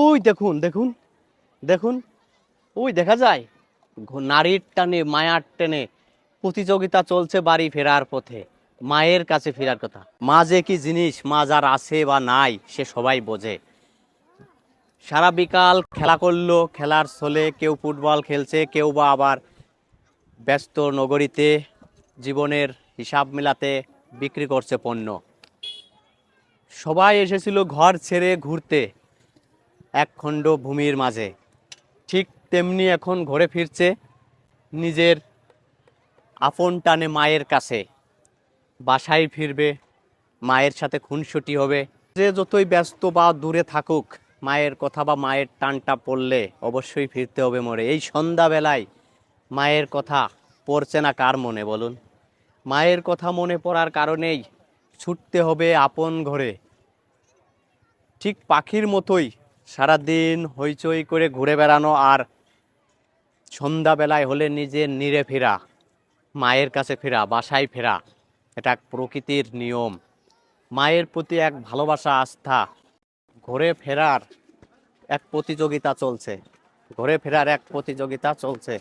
ওই দেখুন দেখুন দেখুন, ওই দেখা যায় নারীর টানে মায়ার টেনে প্রতিযোগিতা চলছে বাড়ি ফেরার পথে, মায়ের কাছে ফেরার কথা। মা যে কি জিনিস, মা যার আছে বা নাই সে সবাই বোঝে। সারা বিকাল খেলা করলো, খেলার ছলে কেউ ফুটবল খেলছে, কেউ বা আবার ব্যস্ত নগরীতে জীবনের হিসাব মেলাতে বিক্রি করছে পণ্য। সবাই এসেছিল ঘর ছেড়ে ঘুরতে একখণ্ড ভূমির মাঝে, ঠিক তেমনি এখন ঘরে ফিরছে নিজের আপন টানে মায়ের কাছে। বাসায় ফিরবে, মায়ের সাথে খুনসুটি হবে। যে যতই ব্যস্ত বা দূরে থাকুক, মায়ের কথা বা মায়ের টানটা পড়লে অবশ্যই ফিরতে হবে মোড়ে। এই সন্ধ্যাবেলায় মায়ের কথা পড়ছে না কার মনে বলুন? মায়ের কথা মনে পড়ার কারণেই ছুটতে হবে আপন ঘরে। ঠিক পাখির মতোই সারাদিন হইচই করে ঘুরে বেড়ানো, আর সন্ধ্যাবেলায় হলে নিজের নিরে ফেরা, মায়ের কাছে ফেরা, বাসায় ফেরা। এটা এক প্রকৃতির নিয়ম। মায়ের প্রতি এক ভালোবাসা, আস্থা। ঘরে ফেরার এক প্রতিযোগিতা চলছে, ঘরে ফেরার এক প্রতিযোগিতা চলছে।